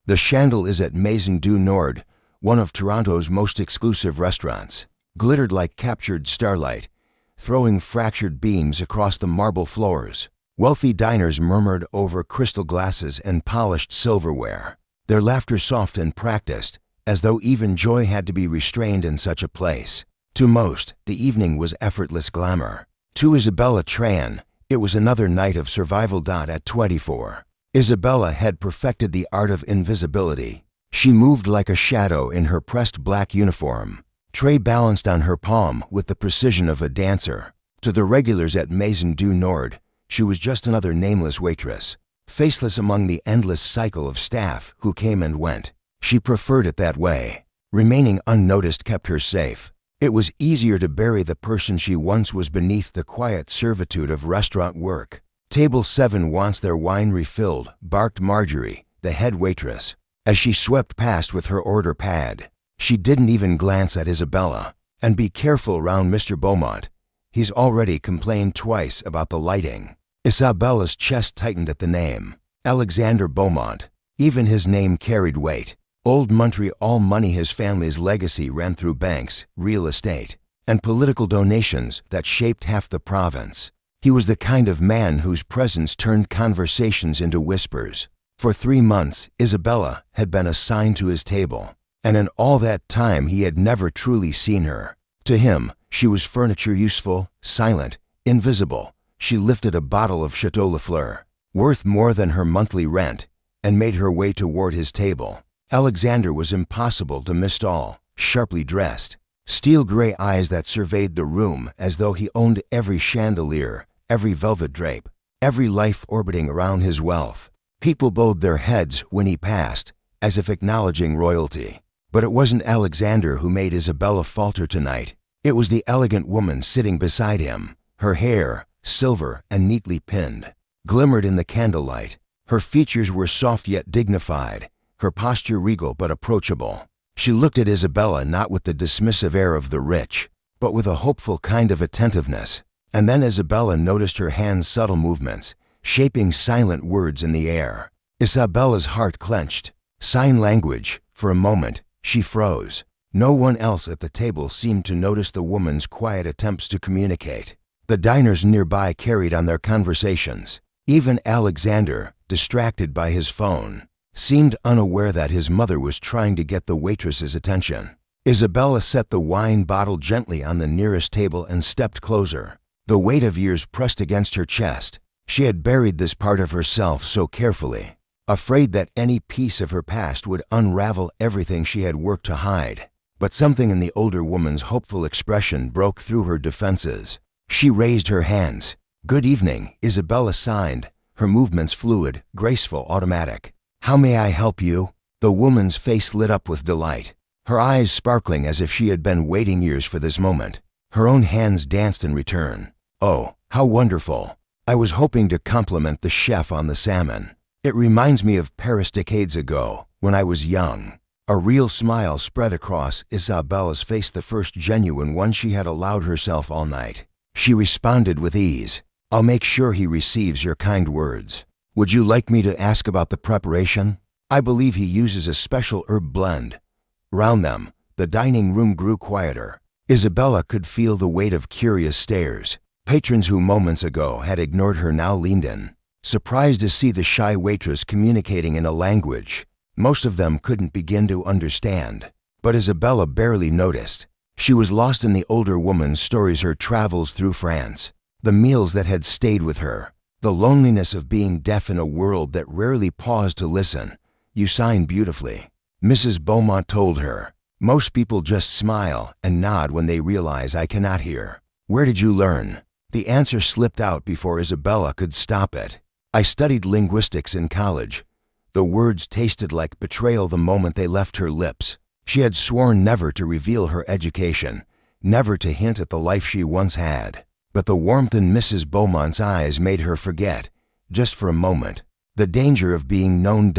The Chandel is at Maison du Nord, one of Toronto's most exclusive restaurants, glittered like captured starlight, throwing fractured beams across the marble floors. Wealthy diners murmured over crystal glasses and polished silverware, their laughter soft and practiced, as though even joy had to be restrained in such a place. To most, the evening was effortless glamour. To Isabella Tran, it was another night of survival. At 24, Isabella had perfected the art of invisibility. She moved like a shadow in her pressed black uniform, tray balanced on her palm with the precision of a dancer. To the regulars at Maison du Nord, she was just another nameless waitress, faceless among the endless cycle of staff who came and went. She preferred it that way. Remaining unnoticed kept her safe. It was easier to bury the person she once was beneath the quiet servitude of restaurant work. "Table 7 wants their wine refilled," barked Marjorie, the head waitress, as she swept past with her order pad. She didn't even glance at Isabella. "And be careful round Mr. Beaumont. He's already complained twice about the lighting." Isabella's chest tightened at the name. Alexander Beaumont. Even his name carried weight. Old Montreal money. His family's legacy ran through banks, real estate, and political donations that shaped half the province. He was the kind of man whose presence turned conversations into whispers. For 3 months, Isabella had been assigned to his table, and in all that time he had never truly seen her. To him, she was furniture, useful, silent, invisible. She lifted a bottle of Chateau Lafleur, worth more than her monthly rent, and made her way toward his table. Alexander was impossible to miss, tall, sharply dressed, steel-gray eyes that surveyed the room as though he owned every chandelier, every velvet drape, every life orbiting around his wealth. People bowed their heads when he passed, as if acknowledging royalty. But it wasn't Alexander who made Isabella falter tonight. It was the elegant woman sitting beside him. Her hair, silver and neatly pinned, glimmered in the candlelight. Her features were soft yet dignified, her posture regal but approachable. She looked at Isabella not with the dismissive air of the rich, but with a hopeful kind of attentiveness. And then Isabella noticed her hand's subtle movements, shaping silent words in the air. Isabella's heart clenched. Sign language. For a moment, she froze. No one else at the table seemed to notice the woman's quiet attempts to communicate. The diners nearby carried on their conversations. Even Alexander, distracted by his phone, seemed unaware that his mother was trying to get the waitress's attention. Isabella set the wine bottle gently on the nearest table and stepped closer. The weight of years pressed against her chest. She had buried this part of herself so carefully, afraid that any piece of her past would unravel everything she had worked to hide. But something in the older woman's hopeful expression broke through her defenses. She raised her hands. "Good evening," Isabella signed, her movements fluid, graceful, automatic. "How may I help you?" The woman's face lit up with delight, her eyes sparkling as if she had been waiting years for this moment. Her own hands danced in return. "Oh, how wonderful. I was hoping to compliment the chef on the salmon. It reminds me of Paris decades ago, when I was young." A real smile spread across Isabella's face, the first genuine one she had allowed herself all night. She responded with ease. "I'll make sure he receives your kind words. Would you like me to ask about the preparation? I believe he uses a special herb blend." Round them, the dining room grew quieter. Isabella could feel the weight of curious stares. Patrons who moments ago had ignored her now leaned in, surprised to see the shy waitress communicating in a language most of them couldn't begin to understand. But Isabella barely noticed. She was lost in the older woman's stories, her travels through France, the meals that had stayed with her, the loneliness of being deaf in a world that rarely paused to listen. "You sign beautifully," Mrs. Beaumont told her. "Most people just smile and nod when they realize I cannot hear." "Where did you learn?" The answer slipped out before Isabella could stop it. "I studied linguistics in college." The words tasted like betrayal the moment they left her lips. She had sworn never to reveal her education, never to hint at the life she once had. But the warmth in Mrs. Beaumont's eyes made her forget, just for a moment, the danger of being known.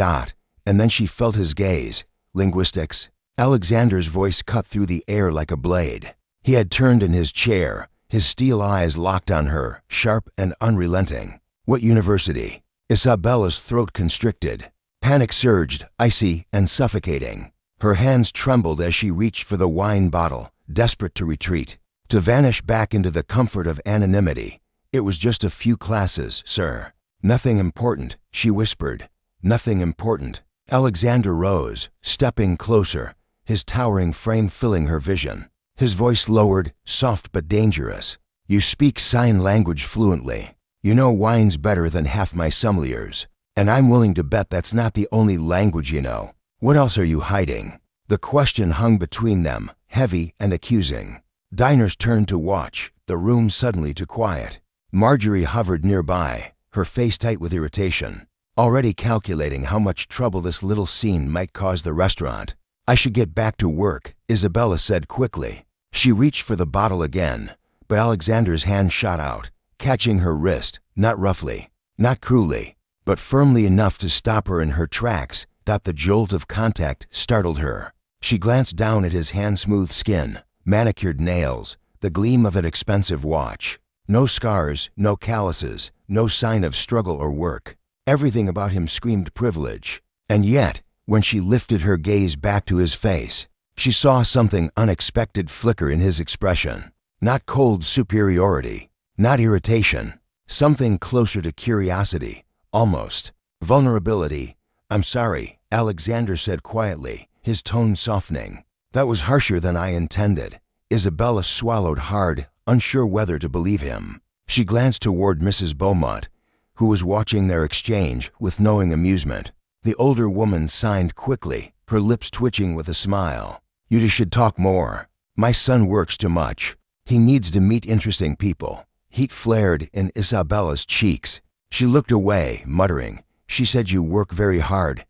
And then she felt his gaze. "Linguistics?" Alexander's voice cut through the air like a blade. He had turned in his chair, his steel eyes locked on her, sharp and unrelenting. "What university?" Isabella's throat constricted. Panic surged, icy and suffocating. Her hands trembled as she reached for the wine bottle, desperate to retreat, to vanish back into the comfort of anonymity. "It was just a few classes, sir. Nothing important," she whispered. "Nothing important." Alexander rose, stepping closer, his towering frame filling her vision. His voice lowered, soft but dangerous. "You speak sign language fluently. You know wines better than half my sommeliers. And I'm willing to bet that's not the only language you know. What else are you hiding?" The question hung between them, heavy and accusing. Diners turned to watch, the room suddenly too quiet. Marjorie hovered nearby, her face tight with irritation, already calculating how much trouble this little scene might cause the restaurant. "I should get back to work," Isabella said quickly. She reached for the bottle again, but Alexander's hand shot out, catching her wrist, not roughly, not cruelly, but firmly enough to stop her in her tracks. That the jolt of contact startled her. She glanced down at his hand-smooth skin, manicured nails, the gleam of an expensive watch. No scars, no calluses, no sign of struggle or work. Everything about him screamed privilege. And yet, when she lifted her gaze back to his face, she saw something unexpected flicker in his expression. Not cold superiority, not irritation, something closer to curiosity, almost vulnerability. "I'm sorry," Alexander said quietly, his tone softening. "That was harsher than I intended." Isabella swallowed hard, unsure whether to believe him. She glanced toward Mrs. Beaumont, who was watching their exchange with knowing amusement. The older woman signed quickly, her lips twitching with a smile. "You should talk more. My son works too much. He needs to meet interesting people." Heat flared in Isabella's cheeks. She looked away, muttering, "She said you work very hard."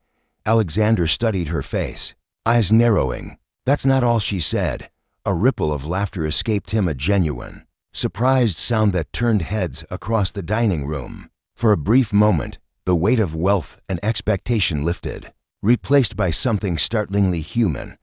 Alexander studied her face, eyes narrowing. "That's not all she said." A ripple of laughter escaped him, a genuine, surprised sound that turned heads across the dining room. For a brief moment, the weight of wealth and expectation lifted, replaced by something startlingly human.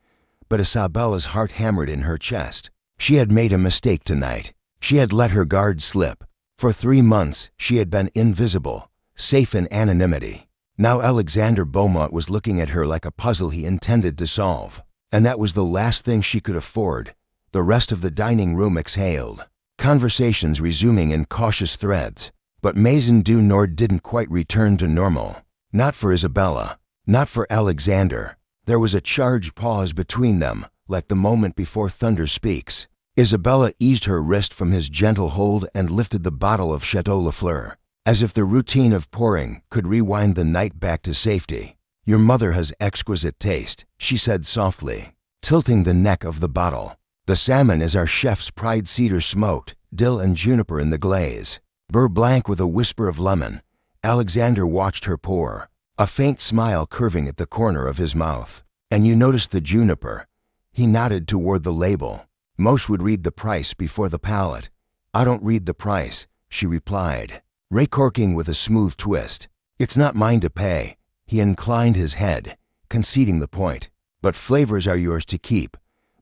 But Isabella's heart hammered in her chest. She had made a mistake tonight. She had let her guard slip. For 3 months, she had been invisible, safe in anonymity. Now Alexander Beaumont was looking at her like a puzzle he intended to solve. And that was the last thing she could afford. The rest of the dining room exhaled, conversations resuming in cautious threads. But Maison du Nord didn't quite return to normal. Not for Isabella, not for Alexander. There was a charged pause between them, like the moment before thunder speaks. Isabella eased her wrist from his gentle hold and lifted the bottle of Chateau Lafleur, as if the routine of pouring could rewind the night back to safety. "Your mother has exquisite taste," she said softly, tilting the neck of the bottle. "The salmon is our chef's pride, cedar smoked, dill and juniper in the glaze. Beurre blanc with a whisper of lemon." Alexander watched her pour, a faint smile curving at the corner of his mouth. "And you noticed the juniper?" He nodded toward the label. "Most would read the price before the palate." "I don't read the price," she replied, recorking with a smooth twist. "It's not mine to pay." He inclined his head, conceding the point. "But flavors are yours to keep."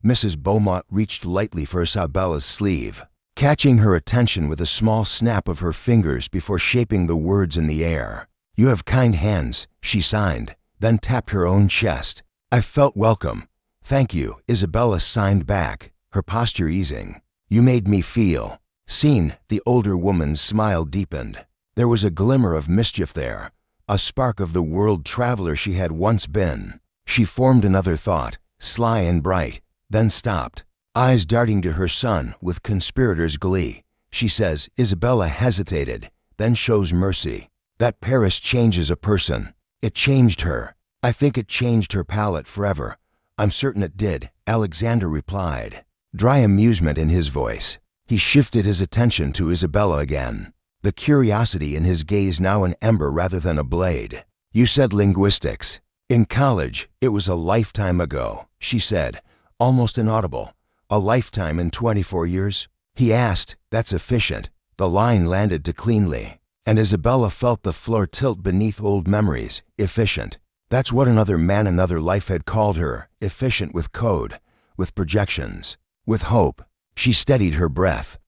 Mrs. Beaumont reached lightly for Isabella's sleeve, catching her attention with a small snap of her fingers before shaping the words in the air. "You have kind hands," she signed, then tapped her own chest. "I felt welcome." "Thank you," Isabella signed back, her posture easing. "You made me feel seen." The older woman's smile deepened. There was a glimmer of mischief there, a spark of the world traveler she had once been. She formed another thought, sly and bright, then stopped, eyes darting to her son with conspirator's glee. "She says," Isabella hesitated, then shows mercy, "that Paris changes a person." "It changed her. I think it changed her palate forever." "I'm certain it did," Alexander replied, dry amusement in his voice. He shifted his attention to Isabella again, the curiosity in his gaze now an ember rather than a blade. "You said linguistics. In college, it was a lifetime ago," she said, almost inaudible. "A lifetime in 24 years?" He asked. "That's efficient." The line landed too cleanly, and Isabella felt the floor tilt beneath old memories. Efficient. That's what another man, another life had called her. Efficient with code, with projections, with hope. She steadied her breath.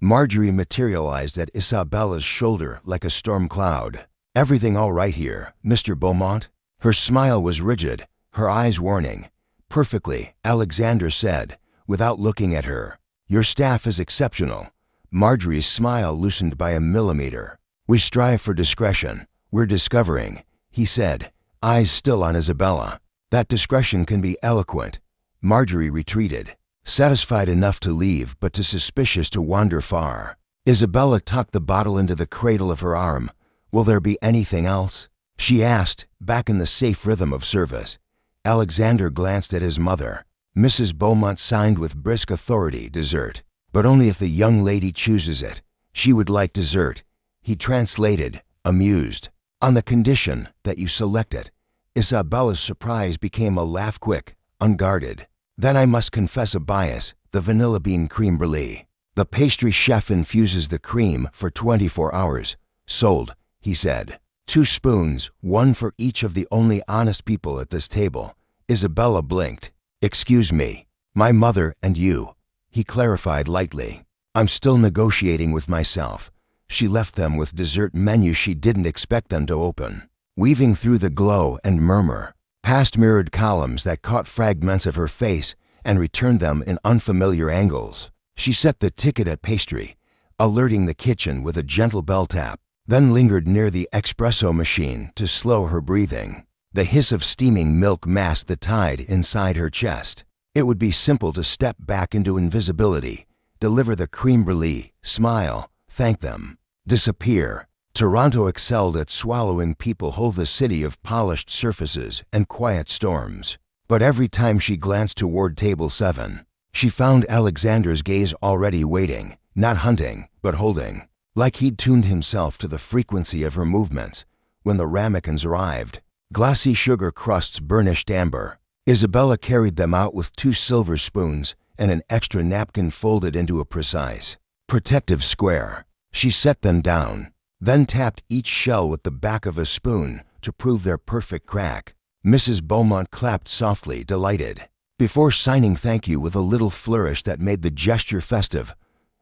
Marjorie materialized at Isabella's shoulder like a storm cloud. "Everything all right here, Mr. Beaumont?" Her smile was rigid, her eyes warning. "Perfectly," Alexander said, without looking at her. "Your staff is exceptional." Marjorie's smile loosened by a millimeter. "We strive for discretion. We're discovering," he said, eyes still on Isabella. "That discretion can be eloquent." Marjorie retreated, satisfied enough to leave but too suspicious to wander far. Isabella tucked the bottle into the cradle of her arm. "Will there be anything else?" she asked, back in the safe rhythm of service. Alexander glanced at his mother. Mrs. Beaumont signed with brisk authority, "Dessert, but only if the young lady chooses it. She would like dessert." He translated, amused. "On the condition that you select it." Isabella's surprise became a laugh, quick, unguarded. "Then I must confess a bias, the vanilla bean creme brulee. The pastry chef infuses the cream for 24 hours. Sold," he said. "2 spoons, 1 for each of the only honest people at this table." Isabella blinked. "Excuse me, my mother and you," he clarified lightly. "I'm still negotiating with myself." She left them with dessert menu she didn't expect them to open, weaving through the glow and murmur, past mirrored columns that caught fragments of her face and returned them in unfamiliar angles. She set the ticket at pastry, alerting the kitchen with a gentle bell tap, then lingered near the espresso machine to slow her breathing. The hiss of steaming milk masked the tide inside her chest. It would be simple to step back into invisibility, deliver the creme brulee, smile, thank them, disappear. Toronto excelled at swallowing people whole, the city of polished surfaces and quiet storms. But every time she glanced toward table 7, she found Alexander's gaze already waiting, not hunting, but holding, like he'd tuned himself to the frequency of her movements. When the ramekins arrived, glossy sugar crusts burnished amber, Isabella carried them out with 2 silver spoons and an extra napkin folded into a precise, protective square. She set them down, then tapped each shell with the back of a spoon to prove their perfect crack. Mrs. Beaumont clapped softly, delighted, before signing thank you with a little flourish that made the gesture festive.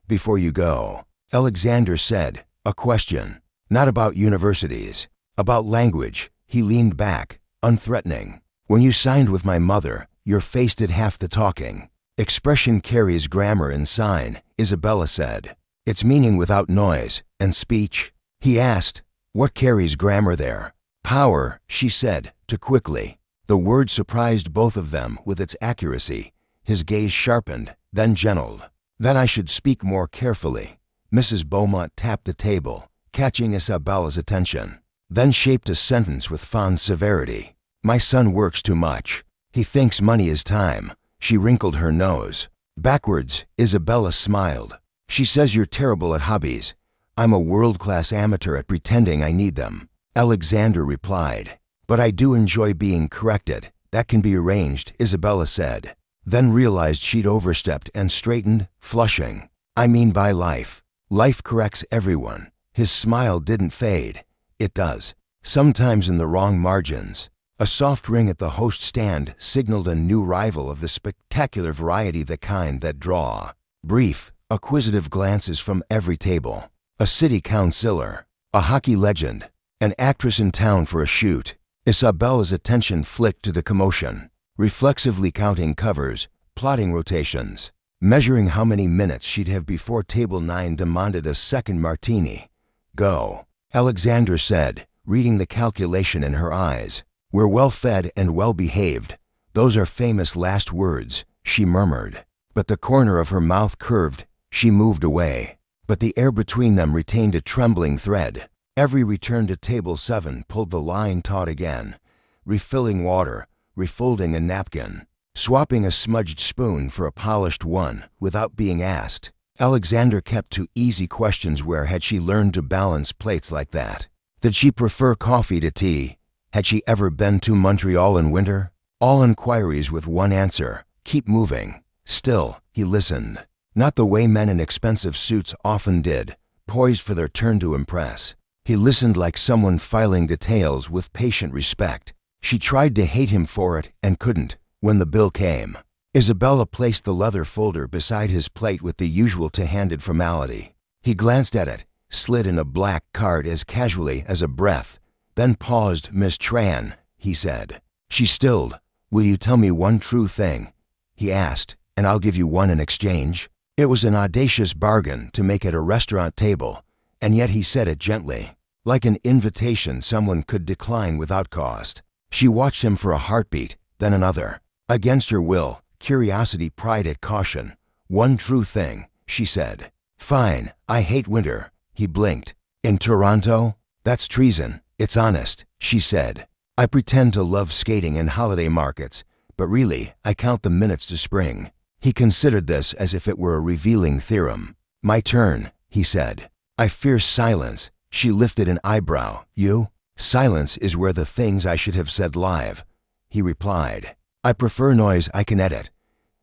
"Before you go," Alexander said, "a question. Not about universities, about language." He leaned back, unthreatening. "When you signed with my mother, your face did half the talking." "Expression carries grammar and sign," Isabella said. "It's meaning without noise, and speech." He asked, "What carries grammar there?" "Power," she said, too quickly. The word surprised both of them with its accuracy. His gaze sharpened, then gentled. "Then I should speak more carefully." Mrs. Beaumont tapped the table, catching Isabella's attention, then shaped a sentence with fond severity. "My son works too much. He thinks money is time." She wrinkled her nose. Backwards, Isabella smiled. "She says you're terrible at hobbies. I'm a world-class amateur at pretending I need them." Alexander replied. "But I do enjoy being corrected. That can be arranged," Isabella said, then realized she'd overstepped and straightened, flushing. "I mean by life. Life corrects everyone." His smile didn't fade. "It does. Sometimes in the wrong margins." A soft ring at the host stand signaled a new rival of the spectacular variety, the kind that draw brief, acquisitive glances from every table. A city councilor, a hockey legend, an actress in town for a shoot. Isabella's attention flicked to the commotion, reflexively counting covers, plotting rotations, measuring how many minutes she'd have before table 9 demanded a second martini. "Go," Alexander said, reading the calculation in her eyes. "We're well-fed and well-behaved. Those are famous last words," she murmured. But the corner of her mouth curved. She moved away, but the air between them retained a trembling thread. Every return to table 7 pulled the line taut again, refilling water, refolding a napkin, swapping a smudged spoon for a polished one without being asked. Alexander kept to easy questions. Where had she learned to balance plates like that? Did she prefer coffee to tea? Had she ever been to Montreal in winter? All inquiries with one answer: keep moving. Still, he listened. Not the way men in expensive suits often did, poised for their turn to impress. He listened like someone filing details with patient respect. She tried to hate him for it and couldn't. When the bill came, Isabella placed the leather folder beside his plate with the usual two-handed formality. He glanced at it, slid in a black card as casually as a breath, then paused. "Miss Tran," he said. She stilled. Will you tell me one true thing? He asked, and I'll give you one in exchange. It was an audacious bargain to make at a restaurant table, and yet he said it gently, like an invitation someone could decline without cost. She watched him for a heartbeat, then another. Against her will, curiosity pried at caution. One true thing, she said. Fine, I hate winter. He blinked. In Toronto? That's treason. It's honest, she said. I pretend to love skating and holiday markets, but really, I count the minutes to spring. He considered this as if it were a revealing theorem. My turn, he said. I fear silence. She lifted an eyebrow. You? Silence is where the things I should have said live. He replied. I prefer noise I can edit.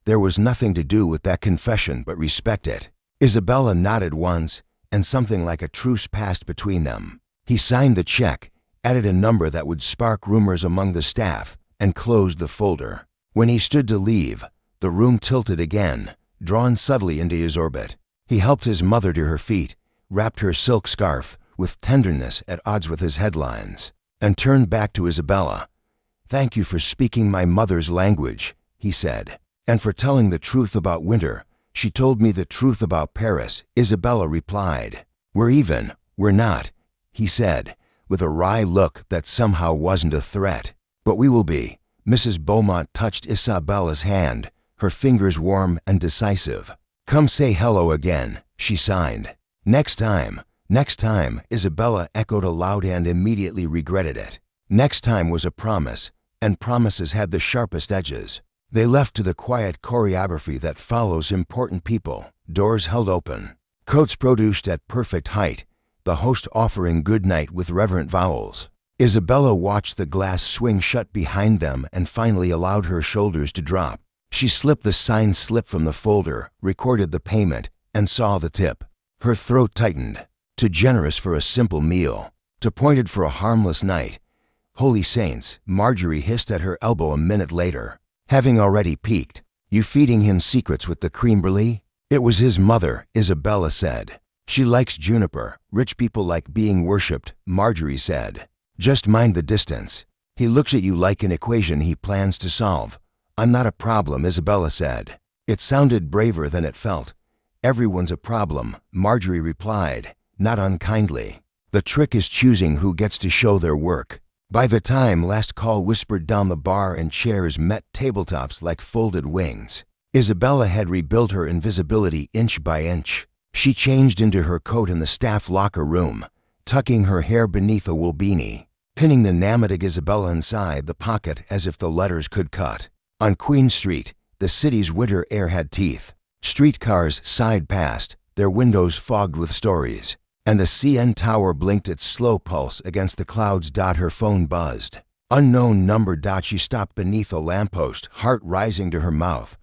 There was nothing to do with that confession but respect it. Isabella nodded once, and something like a truce passed between them. He signed the check, added a number that would spark rumors among the staff, and closed the folder. When he stood to leave, the room tilted again, drawn subtly into his orbit. He helped his mother to her feet, wrapped her silk scarf with tenderness at odds with his headlines, and turned back to Isabella. Thank you for speaking my mother's language, he said, and for telling the truth about winter. She told me the truth about Paris, Isabella replied. We're even, we're not, he said, with a wry look that somehow wasn't a threat. But we will be. Mrs. Beaumont touched Isabella's hand, her fingers warm and decisive. Come say hello again, she signed. Next time, Isabella echoed aloud and immediately regretted it. Next time was a promise, and promises had the sharpest edges. They left to the quiet choreography that follows important people, doors held open, coats produced at perfect height, the host offering good night with reverent vowels. Isabella watched the glass swing shut behind them and finally allowed her shoulders to drop. She slipped the signed slip from the folder, recorded the payment, and saw the tip. Her throat tightened. Too generous for a simple meal, too pointed for a harmless night. Holy saints, Marjorie hissed at her elbow a minute later, having already peeked. You feeding him secrets with the creme brulee? It was his mother, Isabella said. She likes juniper. Rich people like being worshipped, Marjorie said. Just mind the distance. He looks at you like an equation he plans to solve. I'm not a problem, Isabella said. It sounded braver than it felt. Everyone's a problem, Marjorie replied, not unkindly. The trick is choosing who gets to show their work. By the time last call whispered down the bar and chairs met tabletops like folded wings, Isabella had rebuilt her invisibility inch by inch. She changed into her coat in the staff locker room, tucking her hair beneath a wool beanie, pinning the Namadig Isabella inside the pocket as if the letters could cut. On Queen Street, the city's winter air had teeth. Streetcars sighed past, their windows fogged with stories, and the CN Tower blinked its slow pulse against the clouds. Her phone buzzed. Unknown number. She stopped beneath a lamppost, heart rising to her mouth.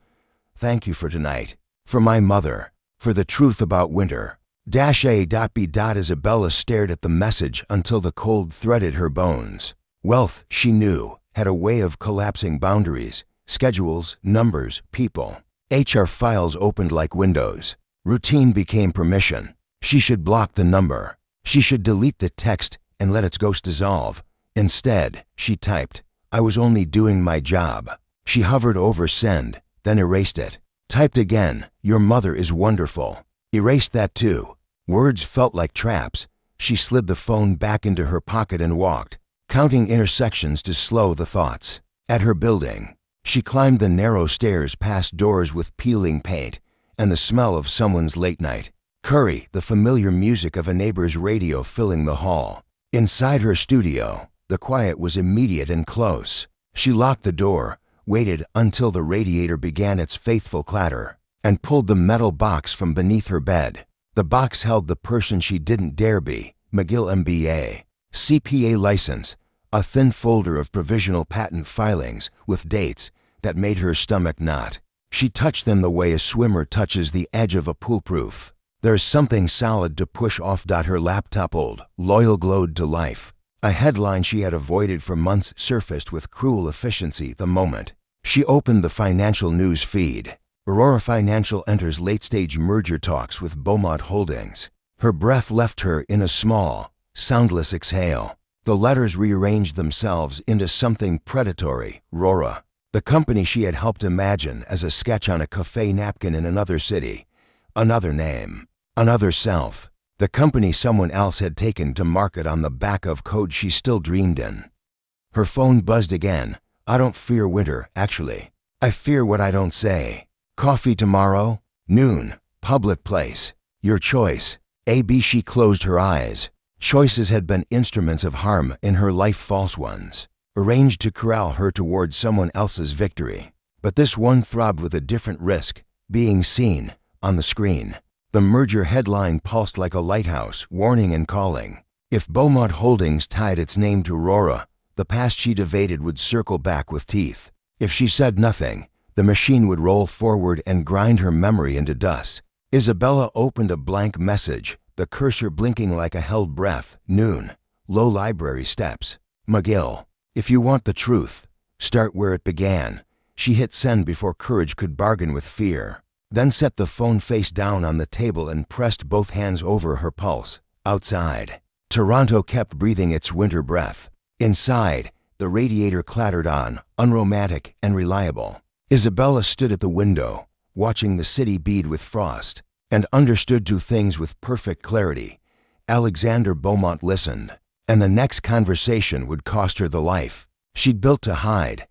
Thank you for tonight. For my mother. For the truth about winter. A.B. Isabella stared at the message until the cold threaded her bones. Wealth, she knew, had a way of collapsing boundaries, schedules, numbers, people. HR files opened like windows. Routine became permission. She should block the number. She should delete the text and let its ghost dissolve. Instead, she typed, I was only doing my job. She hovered over send, then erased it. Typed again, your mother is wonderful. Erased that too. Words felt like traps. She slid the phone back into her pocket and walked, counting intersections to slow the thoughts. At her building, she climbed the narrow stairs past doors with peeling paint and the smell of someone's late night curry, the familiar music of a neighbor's radio filling the hall. Inside her studio, the quiet was immediate and close. She locked the door, waited until the radiator began its faithful clatter, and pulled the metal box from beneath her bed. The box held the person she didn't dare be, McGill MBA, CPA license, a thin folder of provisional patent filings with dates that made her stomach knot. She touched them the way a swimmer touches the edge of a poolproof. There's something solid to push off. Her laptop old, loyal glowed to life. A headline she had avoided for months surfaced with cruel efficiency the moment she opened the financial news feed. Aurora Financial enters late-stage merger talks with Beaumont Holdings. Her breath left her in a small, soundless exhale. The letters rearranged themselves into something predatory. Aurora, the company she had helped imagine as a sketch on a cafe napkin in another city. Another name. Another self. The company someone else had taken to market on the back of code she still dreamed in. Her phone buzzed again. I don't fear winter, actually. I fear what I don't say. Coffee tomorrow? Noon. Public place. Your choice. A.B. She closed her eyes. Choices had been instruments of harm in her life, false ones, arranged to corral her towards someone else's victory. But this one throbbed with a different risk, being seen, on the screen. The merger headline pulsed like a lighthouse, warning and calling. If Beaumont Holdings tied its name to Aurora, the past she'd evaded would circle back with teeth. If she said nothing, the machine would roll forward and grind her memory into dust. Isabella opened a blank message, the cursor blinking like a held breath. Noon. Low library steps. McGill. If you want the truth, start where it began. She hit send before courage could bargain with fear, then set the phone face down on the table and pressed both hands over her pulse. Outside, Toronto kept breathing its winter breath. Inside, the radiator clattered on, unromantic and reliable. Isabella stood at the window, watching the city bead with frost, and understood two things with perfect clarity. Alexander Beaumont listened, and the next conversation would cost her the life she'd built to hide.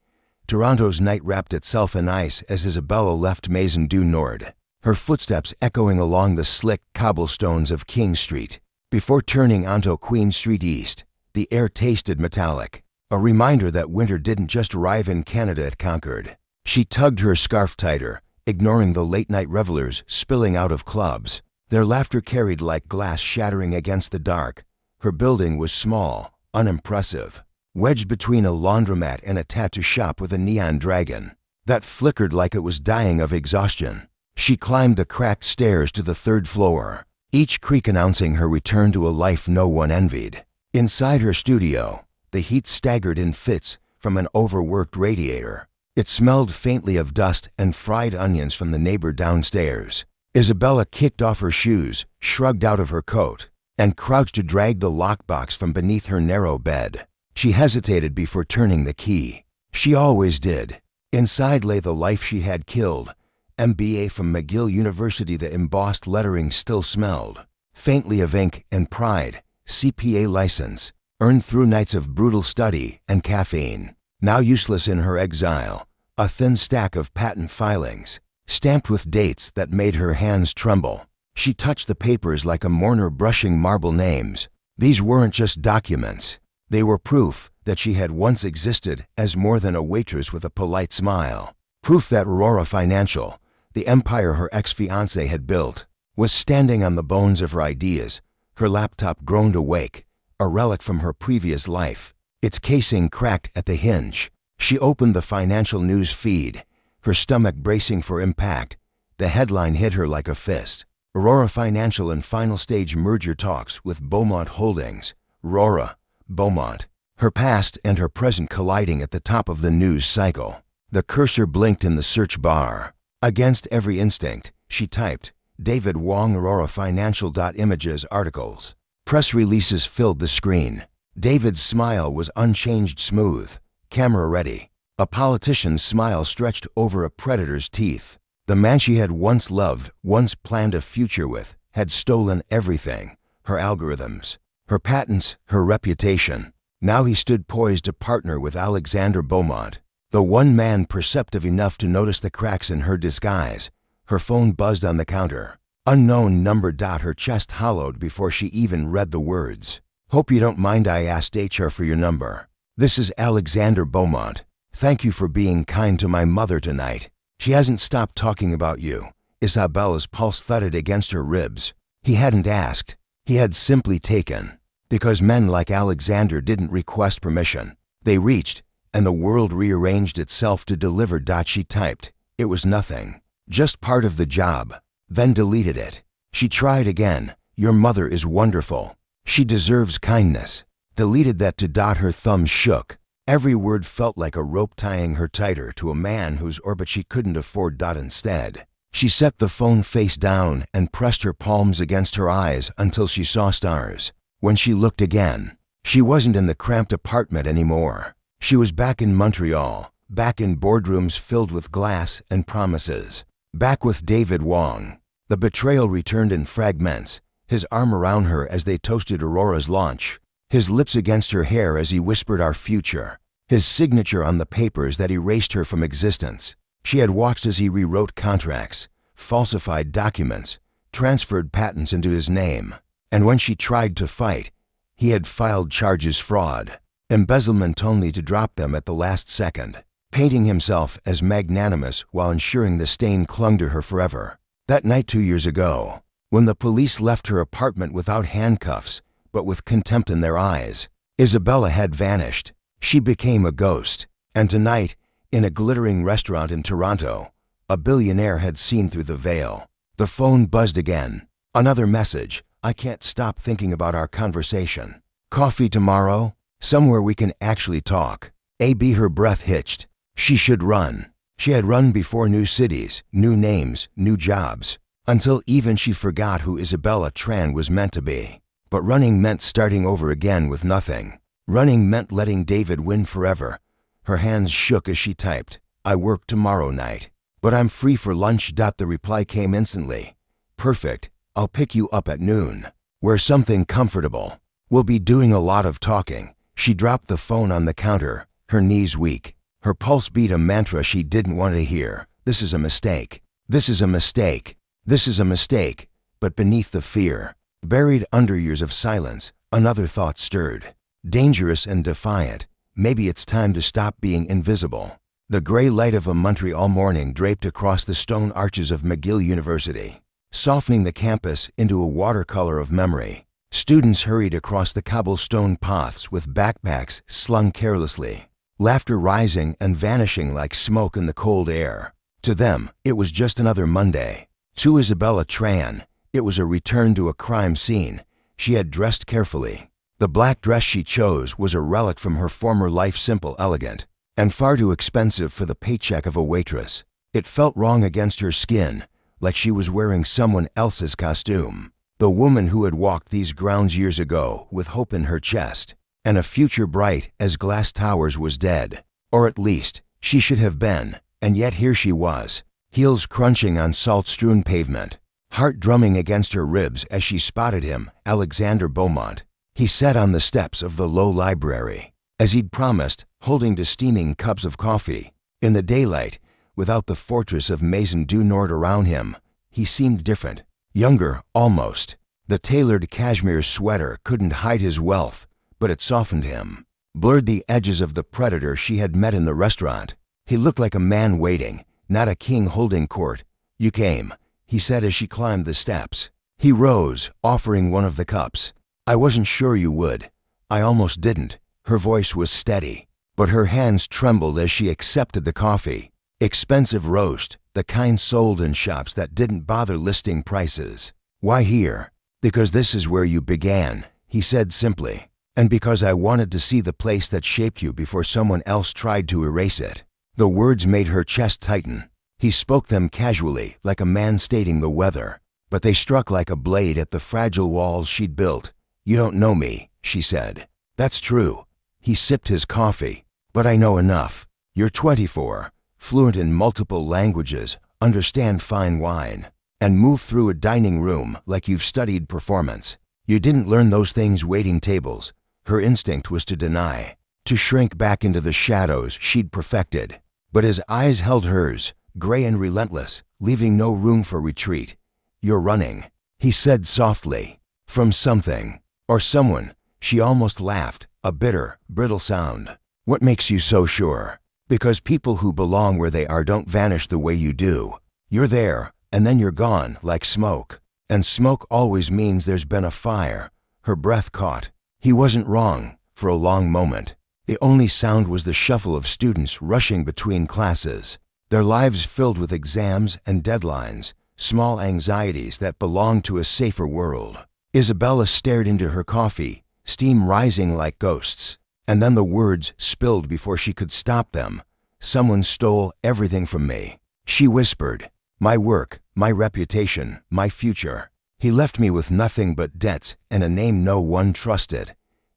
Toronto's night wrapped itself in ice as Isabella left Maison du Nord, her footsteps echoing along the slick cobblestones of King Street. Before turning onto Queen Street East, the air tasted metallic, a reminder that winter didn't just arrive in Canada, it conquered. She tugged her scarf tighter, ignoring the late-night revelers spilling out of clubs. Their laughter carried like glass shattering against the dark. Her building was small, unimpressive, wedged between a laundromat and a tattoo shop with a neon dragon that flickered like it was dying of exhaustion. She climbed the cracked stairs to the third floor, each creak announcing her return to a life no one envied. Inside her studio, the heat staggered in fits from an overworked radiator. It smelled faintly of dust and fried onions from the neighbor downstairs. Isabella kicked off her shoes, shrugged out of her coat, and crouched to drag the lockbox from beneath her narrow bed. She hesitated before turning the key. She always did. Inside lay the life she had killed. MBA from McGill University. The embossed lettering still smelled faintly of ink and pride. CPA license, earned through nights of brutal study and caffeine. Now useless in her exile, a thin stack of patent filings, stamped with dates that made her hands tremble. She touched the papers like a mourner brushing marble names. These weren't just documents. They were proof that she had once existed as more than a waitress with a polite smile. Proof that Aurora Financial, the empire her ex-fiancé had built, was standing on the bones of her ideas. Her laptop groaned awake, a relic from her previous life. Its casing cracked at the hinge. She opened the financial news feed, her stomach bracing for impact. The headline hit her like a fist. Aurora Financial in final stage merger talks with Beaumont Holdings. Aurora, Beaumont, her past and her present colliding at the top of the news cycle. The cursor blinked in the search bar. Against every instinct, she typed, David Wong, Aurora Financial. Images, articles, press releases filled the screen. David's smile was unchanged, smooth, camera ready. A politician's smile stretched over a predator's teeth. The man she had once loved, once planned a future with, had stolen everything. Her algorithms, her patents, her reputation. Now he stood poised to partner with Alexander Beaumont, the one man perceptive enough to notice the cracks in her disguise. Her phone buzzed on the counter. Unknown number. Her chest hollowed before she even read the words. Hope you don't mind I asked HR for your number. This is Alexander Beaumont. Thank you for being kind to my mother tonight. She hasn't stopped talking about you. Isabella's pulse thudded against her ribs. He hadn't asked. He had simply taken. Because men like Alexander didn't request permission. They reached, and the world rearranged itself to deliver. She typed. It was nothing. Just part of the job. Then deleted it. She tried again. Your mother is wonderful. She deserves kindness. Deleted that to. Her thumbs shook. Every word felt like a rope tying her tighter to a man whose orbit she couldn't afford. Instead, she set the phone face down and pressed her palms against her eyes until she saw stars. When she looked again, She wasn't in the cramped apartment anymore. She was back in Montreal, back in boardrooms filled with glass and promises, back with David Wong. The Betrayal returned in fragments, his arm around her as they toasted Aurora's launch, his lips against her hair as he whispered our future, his signature on the papers that erased her from existence. She had watched as he rewrote contracts, falsified documents, transferred patents into his name, and when she tried to fight, he had filed charges fraud, embezzlement only to drop them at the last second, painting himself as magnanimous while ensuring the stain clung to her forever. That night 2 years ago, when the police left her apartment without handcuffs, but with contempt in their eyes, Isabella had vanished. She became a ghost, and tonight, in a glittering restaurant in Toronto, a billionaire had seen through the veil. The phone buzzed again. Another message. I can't stop thinking about our conversation. Coffee tomorrow? Somewhere we can actually talk. A.B. Her breath hitched. She should run. She had run before new cities, new names, new jobs, until even she forgot who Isabella Tran was meant to be. But running meant starting over again with nothing. Running meant letting David win forever. Her hands shook as she typed, I work tomorrow night, but I'm free for lunch. The reply came instantly. Perfect. I'll pick you up at noon. Wear something comfortable. We'll be doing a lot of talking. She dropped the phone on the counter, her knees weak. Her pulse beat a mantra she didn't want to hear. This is a mistake. This is a mistake. This is a mistake. But beneath the fear, buried under years of silence, another thought stirred. Dangerous and defiant. Maybe it's time to stop being invisible. The gray light of a Montreal morning draped across the stone arches of McGill University, softening the campus into a watercolor of memory. Students hurried across the cobblestone paths with backpacks slung carelessly, laughter rising and vanishing like smoke in the cold air. To them, it was just another Monday. To Isabella Tran, it was a return to a crime scene. She had dressed carefully. The black dress she chose was a relic from her former life, simple, elegant, and far too expensive for the paycheck of a waitress. It felt wrong against her skin, like she was wearing someone else's costume. The woman who had walked these grounds years ago with hope in her chest, and a future bright as glass towers, was dead. Or at least, she should have been, and yet here she was, heels crunching on salt-strewn pavement, heart drumming against her ribs as she spotted him, Alexander Beaumont. He sat on the steps of the low library, as he'd promised, holding to steaming cups of coffee. In the daylight, without the fortress of Maison du Nord around him, he seemed different, younger, almost. The tailored cashmere sweater couldn't hide his wealth, but it softened him, blurred the edges of the predator she had met in the restaurant. He looked like a man waiting, not a king holding court. You came, he said as she climbed the steps. He rose, offering one of the cups. I wasn't sure you would. I almost didn't. Her voice was steady, but her hands trembled as she accepted the coffee. Expensive roast, the kind sold in shops that didn't bother listing prices. Why here? Because this is where you began, he said simply, and because I wanted to see the place that shaped you before someone else tried to erase it. The words made her chest tighten. He spoke them casually, like a man stating the weather, but they struck like a blade at the fragile walls she'd built. You don't know me, she said. That's true. He sipped his coffee. But I know enough. You're 24, fluent in multiple languages, understand fine wine, and move through a dining room like you've studied performance. You didn't learn those things waiting tables. Her instinct was to deny, to shrink back into the shadows she'd perfected. But his eyes held hers, gray and relentless, leaving no room for retreat. You're running, he said softly, from something. Or someone. She almost laughed, a bitter, brittle sound. What makes you so sure? Because people who belong where they are don't vanish the way you do. You're there, and then you're gone, like smoke. And smoke always means there's been a fire. Her breath caught. He wasn't wrong, for a long moment. The only sound was the shuffle of students rushing between classes, their lives filled with exams and deadlines, small anxieties that belonged to a safer world. Isabella stared into her coffee, steam rising like ghosts, and then the words spilled before she could stop them. Someone stole everything from me. She whispered, my work, my reputation, my future. He left me with nothing but debts and a name no one trusted.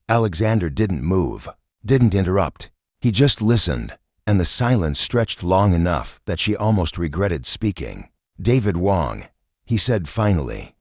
Alexander didn't move, didn't interrupt. He just listened, and the silence stretched long enough that she almost regretted speaking. "David Wong," he said finally.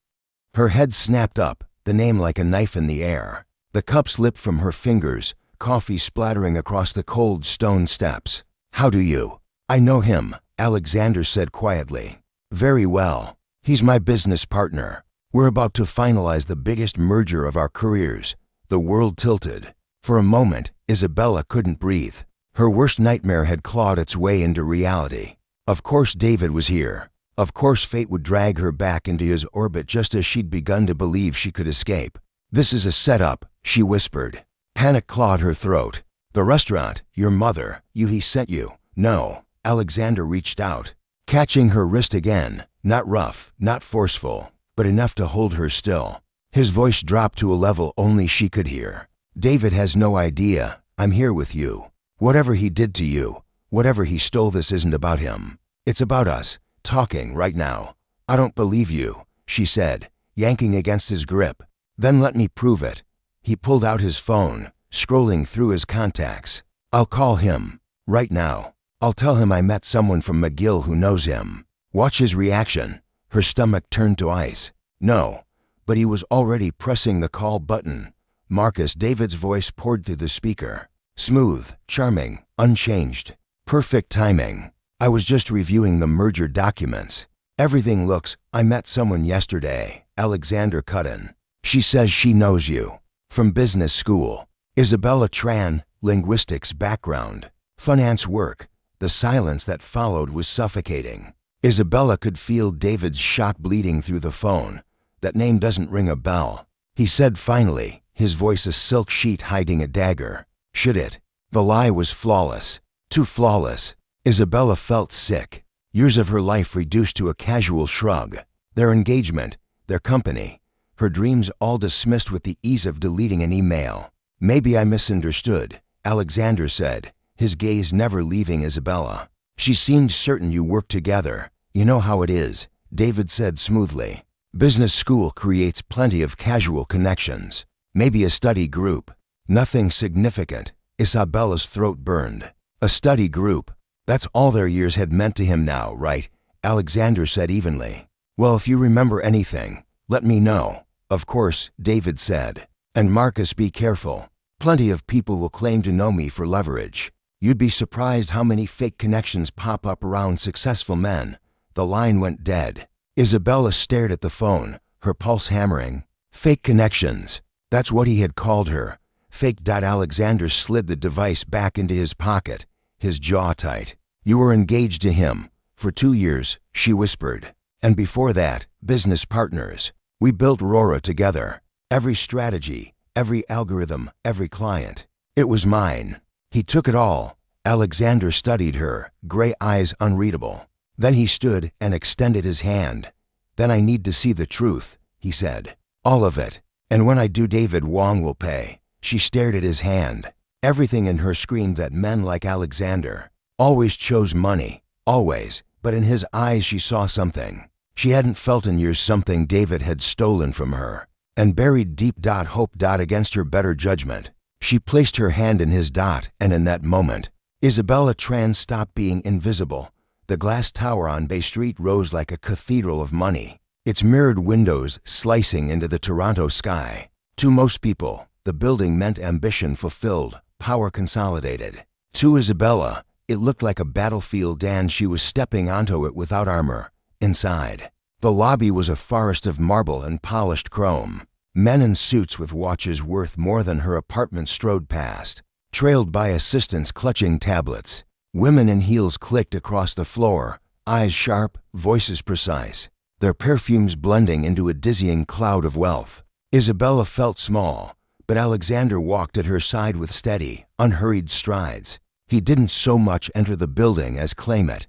Her head snapped up, the name like a knife in the air. The cup slipped from her fingers, coffee splattering across the cold stone steps. "How do you?" "I know him," Alexander said quietly. "Very well. He's my business partner. We're about to finalize the biggest merger of our careers." The world tilted. For a moment, Isabella couldn't breathe. Her worst nightmare had clawed its way into reality. Of course David was here. Of course fate would drag her back into his orbit just as she'd begun to believe she could escape. "This is a setup," she whispered. Panic clawed her throat. "The restaurant, your mother, he sent you." "No." Alexander reached out, catching her wrist again, not rough, not forceful, but enough to hold her still. His voice dropped to a level only she could hear. "David has no idea. I'm here with you. Whatever he did to you, whatever he stole, this isn't about him. It's about us, talking right now." "I don't believe you," she said, yanking against his grip. "Then let me prove it." He pulled out his phone, scrolling through his contacts. "I'll call him. Right now. I'll tell him I met someone from McGill who knows him. Watch his reaction." Her stomach turned to ice. No, but he was already pressing the call button. "Marcus," David's voice poured through the speaker. Smooth, charming, unchanged. Perfect timing. "I was just reviewing the merger documents. Everything looks—" "I met someone yesterday," Alexander cut in. "She says she knows you. From business school. Isabella Tran, linguistics background. Finance work." The silence that followed was suffocating. Isabella could feel David's shot bleeding through the phone. "That name doesn't ring a bell," he said finally, his voice a silk sheet hiding a dagger. "Should it?" The lie was flawless. Too flawless. Isabella felt sick. Years of her life reduced to a casual shrug. Their engagement, their company, her dreams all dismissed with the ease of deleting an email. "Maybe I misunderstood," Alexander said, his gaze never leaving Isabella. "She seemed certain you worked together. You know how it is," David said smoothly. "Business school creates plenty of casual connections. Maybe a study group." "Nothing significant." Isabella's throat burned. A study group. That's all their years had meant to him now, right? Alexander said evenly. "Well, if you remember anything, let me know." "Of course," David said. "And Marcus, be careful. Plenty of people will claim to know me for leverage. You'd be surprised how many fake connections pop up around successful men." The line went dead. Isabella stared at the phone, her pulse hammering. Fake connections. That's what he had called her. Fake. Alexander slid the device back into his pocket, his jaw tight. "You were engaged to him. For 2 years," she whispered. "And before that, business partners. We built Aurora together. Every strategy, every algorithm, every client. It was mine. He took it all." Alexander studied her, gray eyes unreadable. Then he stood and extended his hand. "Then I need to see the truth," he said. "All of it. And when I do, David Wong will pay." She stared at his hand. Everything in her screamed that men like Alexander always chose money, always, but in his eyes she saw something she hadn't felt in years, something David had stolen from her and buried deep. Hope. Against her better judgment, she placed her hand in his. And in that moment, Isabella Tran stopped being invisible. The glass tower on Bay Street rose like a cathedral of money, its mirrored windows slicing into the Toronto sky. To most people, the building meant ambition fulfilled, power consolidated. To Isabella, it looked like a battlefield, and she was stepping onto it without armor. Inside, the lobby was a forest of marble and polished chrome. Men in suits with watches worth more than her apartment strode past, trailed by assistants clutching tablets. Women in heels clicked across the floor, eyes sharp, voices precise, their perfumes blending into a dizzying cloud of wealth. Isabella felt small, but Alexander walked at her side with steady, unhurried strides. He didn't so much enter the building as claim it.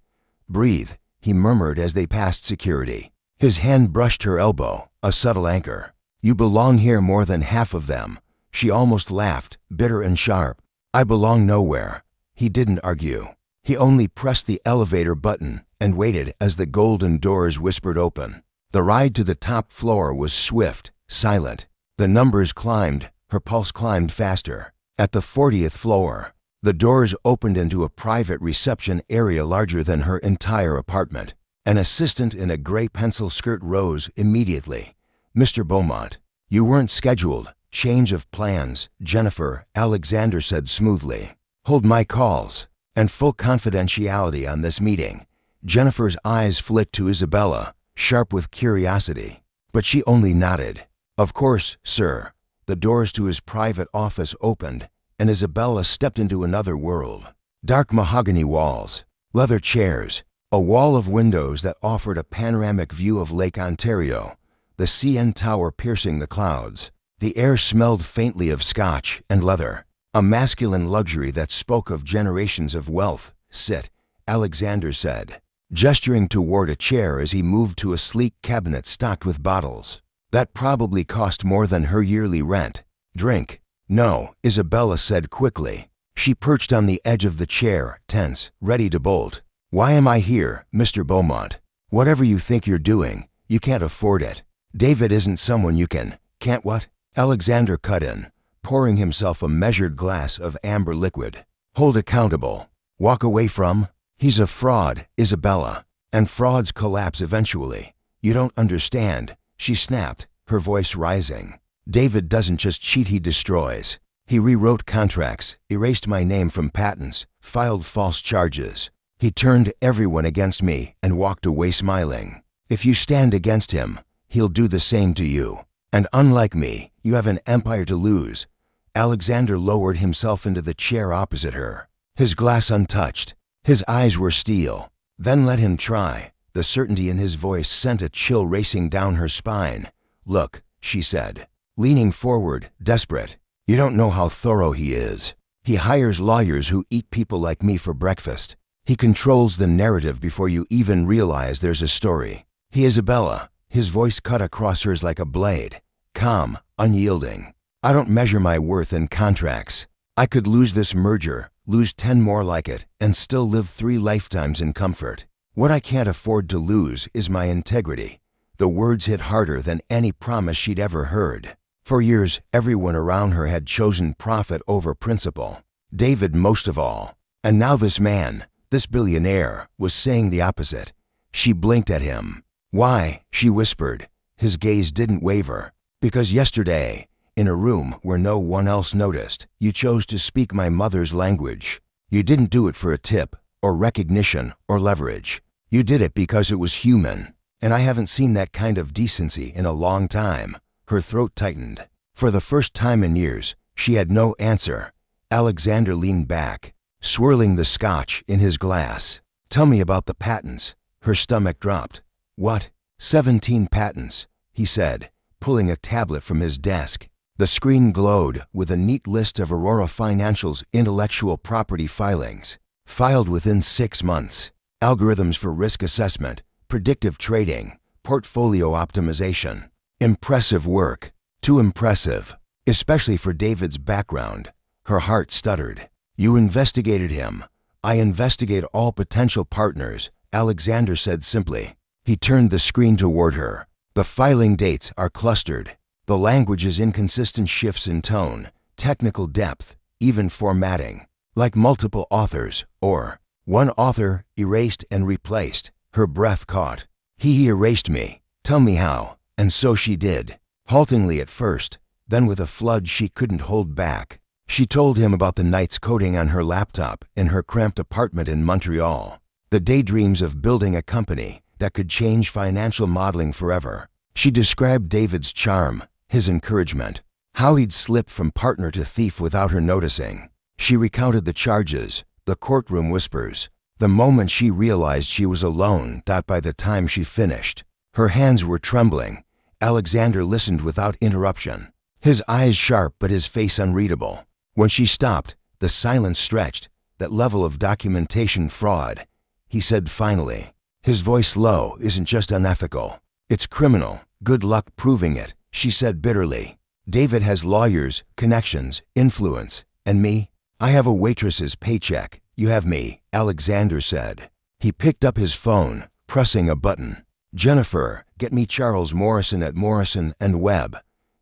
"Breathe," he murmured as they passed security. His hand brushed her elbow, a subtle anchor. "You belong here more than half of them." She almost laughed, bitter and sharp. "I belong nowhere." He didn't argue. He only pressed the elevator button and waited as the golden doors whispered open. The ride to the top floor was swift, silent. The numbers climbed, Her pulse climbed faster. At the 40th floor, the doors opened into a private reception area larger than her entire apartment. An assistant in a gray pencil skirt rose immediately. "Mr. Beaumont, you weren't scheduled. Change of plans, Jennifer," Alexander said smoothly. "Hold my calls and full confidentiality on this meeting." Jennifer's eyes flicked to Isabella, sharp with curiosity, but she only nodded. "Of course, sir." The doors to his private office opened, and Isabella stepped into another world. Dark mahogany walls, leather chairs, a wall of windows that offered a panoramic view of Lake Ontario, the CN Tower piercing the clouds. The air smelled faintly of scotch and leather, a masculine luxury that spoke of generations of wealth. "Sit," Alexander said, gesturing toward a chair as he moved to a sleek cabinet stocked with bottles. "That probably cost more than her yearly rent." "Drink?" "No," Isabella said quickly. She perched on the edge of the chair, tense, ready to bolt. "Why am I here, Mr. Beaumont? Whatever you think you're doing, you can't afford it. David isn't someone you can't what?" Alexander cut in, pouring himself a measured glass of amber liquid. "Hold accountable. Walk away from. He's a fraud, Isabella, and frauds collapse eventually. You don't understand," she snapped, her voice rising. "David doesn't just cheat, he destroys. He rewrote contracts, erased my name from patents, filed false charges. He turned everyone against me and walked away smiling. If you stand against him, he'll do the same to you. And unlike me, you have an empire to lose." Alexander lowered himself into the chair opposite her, his glass untouched. His eyes were steel. "Then let him try." The certainty in his voice sent a chill racing down her spine. "Look," she said, leaning forward, desperate. "You don't know how thorough he is. He hires lawyers who eat people like me for breakfast. He controls the narrative before you even realize there's a story. He, Isabella," his voice cut across hers like a blade, calm, unyielding. "I don't measure my worth in contracts. I could lose this merger, lose 10 more like it, and still live 3 lifetimes in comfort. What I can't afford to lose is my integrity." The words hit harder than any promise she'd ever heard. For years, everyone around her had chosen profit over principle. David most of all. And now this man, this billionaire, was saying the opposite. She blinked at him. "Why?" she whispered. His gaze didn't waver. "Because yesterday, in a room where no one else noticed, you chose to speak my mother's language. You didn't do it for a tip, or recognition, or leverage. You did it because it was human. And I haven't seen that kind of decency in a long time." Her throat tightened. For the first time in years, she had no answer. Alexander leaned back, swirling the scotch in his glass. "Tell me about the patents." Her stomach dropped. "What?" 17 patents, he said, pulling a tablet from his desk. The screen glowed with a neat list of Aurora Financial's intellectual property filings, filed within 6 months. Algorithms for risk assessment, predictive trading, portfolio optimization. Impressive work. Too impressive, especially for David's background. Her heart stuttered. "You investigated him." "I investigate all potential partners," Alexander said simply. He turned the screen toward her. "The filing dates are clustered. The language is inconsistent, shifts in tone, technical depth, even formatting. Like multiple authors, or one author erased and replaced." Her breath caught. He erased me. Tell me how." And so she did, haltingly at first, then with a flood she couldn't hold back. She told him about the nights coding on her laptop in her cramped apartment in Montreal, the daydreams of building a company that could change financial modeling forever. She described David's charm, his encouragement, how he'd slipped from partner to thief without her noticing. She recounted the charges, the courtroom whispers, the moment she realized she was alone. By the time she finished, her hands were trembling. Alexander listened without interruption, his eyes sharp but his face unreadable. When she stopped, the silence stretched. "That level of documentation fraud," he said finally. His voice low. "Isn't just unethical. It's criminal. Good luck proving it," she said bitterly. "David has lawyers, connections, influence. And me? I have a waitress's paycheck. You have me," Alexander said. He picked up his phone, pressing a button. "Jennifer, get me Charles Morrison at Morrison & Webb.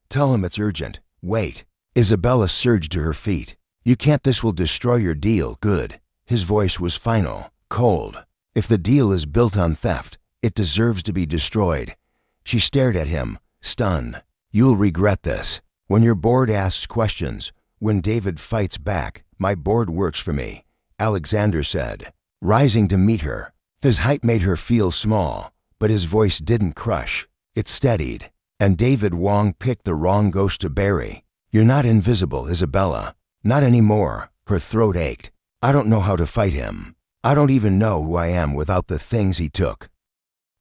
Tell him it's urgent." "Wait." Isabella surged to her feet. You can't, this will destroy your deal. Good. His voice was final, cold. If the deal is built on theft, it deserves to be destroyed. She stared at him, stunned. You'll regret this. When your board asks questions, when David fights back, my board works for me, Alexander said, rising to meet her. His height made her feel small, but his voice didn't crush. It steadied. And David Wong picked the wrong ghost to bury. You're not invisible, Isabella. Not anymore. Her throat ached. I don't know how to fight him. I don't even know who I am without the things he took.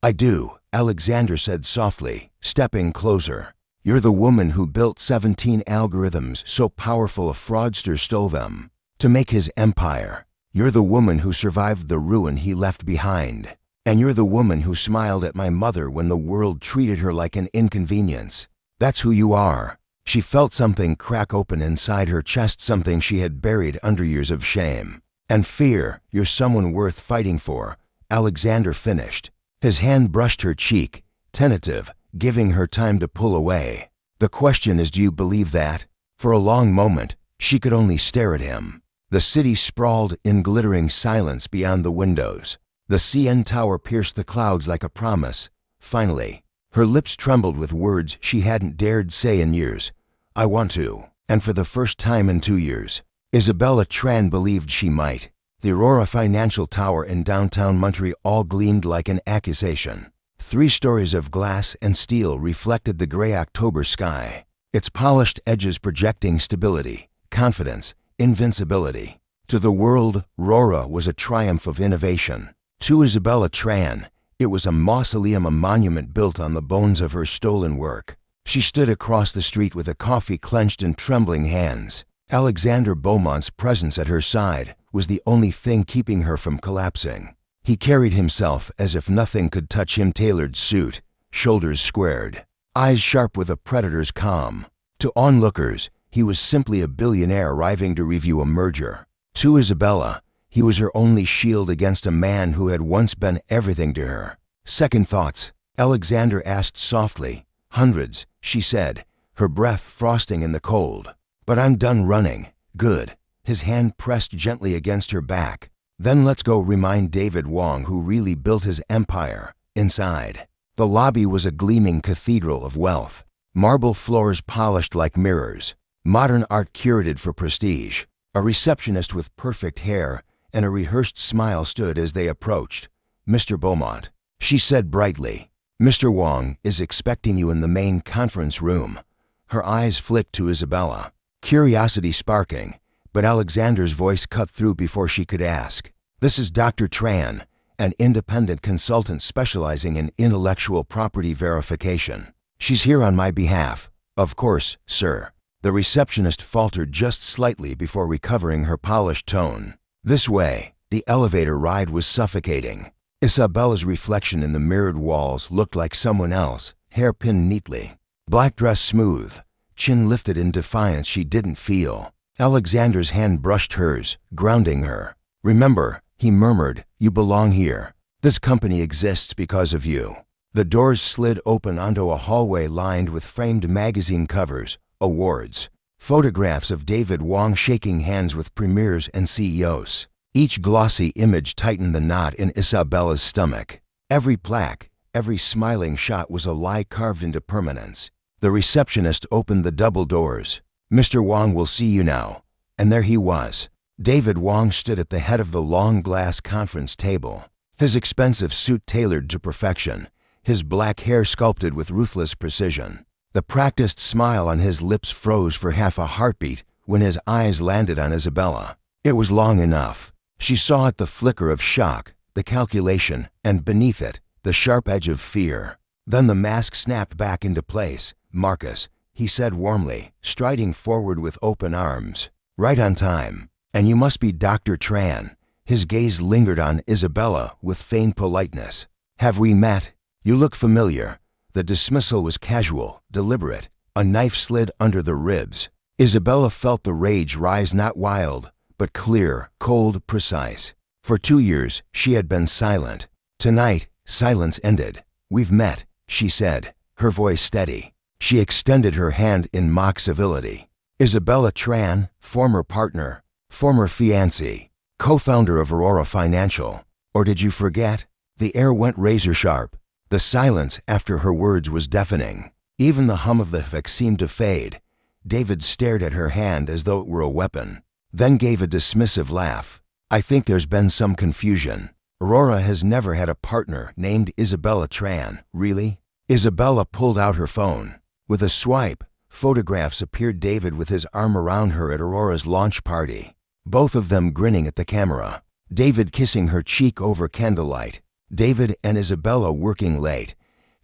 I do, Alexander said softly, stepping closer. You're the woman who built 17 algorithms so powerful a fraudster stole them to make his empire. You're the woman who survived the ruin he left behind. And you're the woman who smiled at my mother when the world treated her like an inconvenience. That's who you are. She felt something crack open inside her chest, something she had buried under years of shame and fear. You're someone worth fighting for, Alexander finished. His hand brushed her cheek, tentative, giving her time to pull away. The question is, do you believe that? For a long moment, she could only stare at him. The city sprawled in glittering silence beyond the windows. The CN Tower pierced the clouds like a promise. Finally, her lips trembled with words she hadn't dared say in years. I want to. And for the first time in 2 years, Isabella Tran believed she might. The Aurora Financial Tower in downtown Montreal gleamed like an accusation. 3 stories of glass and steel reflected the gray October sky, its polished edges projecting stability, confidence, invincibility. To the world, Aurora was a triumph of innovation. To Isabella Tran, it was a mausoleum, a monument built on the bones of her stolen work. She stood across the street with a coffee clenched in trembling hands. Alexander Beaumont's presence at her side was the only thing keeping her from collapsing. He carried himself as if nothing could touch him, tailored suit, shoulders squared, eyes sharp with a predator's calm. To onlookers, he was simply a billionaire arriving to review a merger. To Isabella, he was her only shield against a man who had once been everything to her. Second thoughts, Alexander asked softly. Hundreds, she said, her breath frosting in the cold. But I'm done running. Good. His hand pressed gently against her back. Then let's go remind David Wong who really built his empire. Inside, the lobby was a gleaming cathedral of wealth. Marble floors polished like mirrors. Modern art curated for prestige. A receptionist with perfect hair and a rehearsed smile stood as they approached. Mr. Beaumont, she said brightly. Mr. Wong is expecting you in the main conference room. Her eyes flicked to Isabella, curiosity sparking, but Alexander's voice cut through before she could ask. This is Dr. Tran, an independent consultant specializing in intellectual property verification. She's here on my behalf. Of course, sir. The receptionist faltered just slightly before recovering her polished tone. This way. The elevator ride was suffocating. Isabella's reflection in the mirrored walls looked like someone else, hair pinned neatly. Black dress smooth, chin lifted in defiance she didn't feel. Alexander's hand brushed hers, grounding her. Remember, he murmured, you belong here. This company exists because of you. The doors slid open onto a hallway lined with framed magazine covers, awards, photographs of David Wong shaking hands with premiers and CEOs. Each glossy image tightened the knot in Isabella's stomach. Every plaque, every smiling shot was a lie carved into permanence. The receptionist opened the double doors. Mr. Wong will see you now. And there he was. David Wong stood at the head of the long glass conference table, his expensive suit tailored to perfection, his black hair sculpted with ruthless precision. The practiced smile on his lips froze for half a heartbeat when his eyes landed on Isabella. It was long enough. She saw it, the flicker of shock, the calculation, and beneath it, the sharp edge of fear. Then the mask snapped back into place. Marcus, he said warmly, striding forward with open arms. Right on time. And you must be Dr. Tran. His gaze lingered on Isabella with feigned politeness. Have we met? You look familiar. The dismissal was casual, deliberate. A knife slid under the ribs. Isabella felt the rage rise, not wild, but clear, cold, precise. For 2 years, she had been silent. Tonight, silence ended. We've met, she said, her voice steady. She extended her hand in mock civility. Isabella Tran, former partner, former fiancé, co-founder of Aurora Financial. Or did you forget? The air went razor sharp. The silence after her words was deafening. Even the hum of the fax seemed to fade. David stared at her hand as though it were a weapon, then gave a dismissive laugh. I think there's been some confusion. Aurora has never had a partner named Isabella Tran, really? Isabella pulled out her phone. With a swipe, photographs appeared. David with his arm around her at Aurora's launch party, both of them grinning at the camera. David kissing her cheek over candlelight. David and Isabella working late,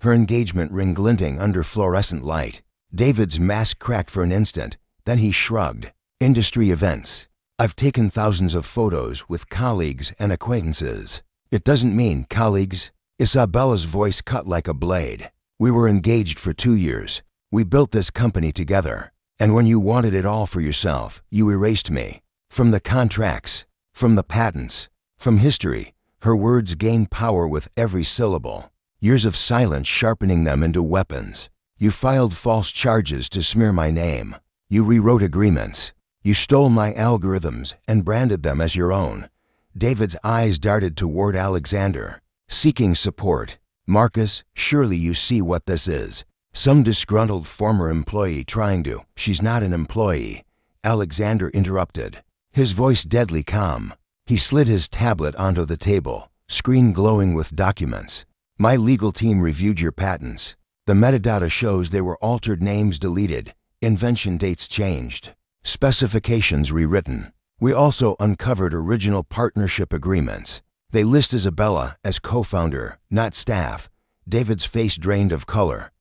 her engagement ring glinting under fluorescent light. David's mask cracked for an instant, then he shrugged. Industry events. I've taken thousands of photos with colleagues and acquaintances. It doesn't mean colleagues. Isabella's voice cut like a blade. We were engaged for 2 years. We built this company together. And when you wanted it all for yourself, you erased me. From the contracts, from the patents, from history. Her words gained power with every syllable. Years of silence sharpening them into weapons. You filed false charges to smear my name. You rewrote agreements. You stole my algorithms and branded them as your own. David's eyes darted toward Alexander, seeking support. Marcus, surely you see what this is. Some disgruntled former employee trying to. She's not an employee. Alexander interrupted, his voice deadly calm. He slid his tablet onto the table, screen glowing with documents. My legal team reviewed your patents. The metadata shows they were altered, names deleted, invention dates changed, specifications rewritten. We also uncovered original partnership agreements. They list Isabella as co-founder, not staff. David's face drained of color.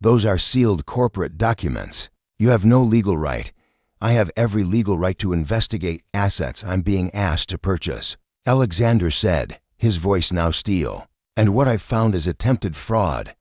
Those are sealed corporate documents. You have no legal right. I have every legal right to investigate assets I'm being asked to purchase. Alexander said, his voice now steel. And what I've found is attempted fraud.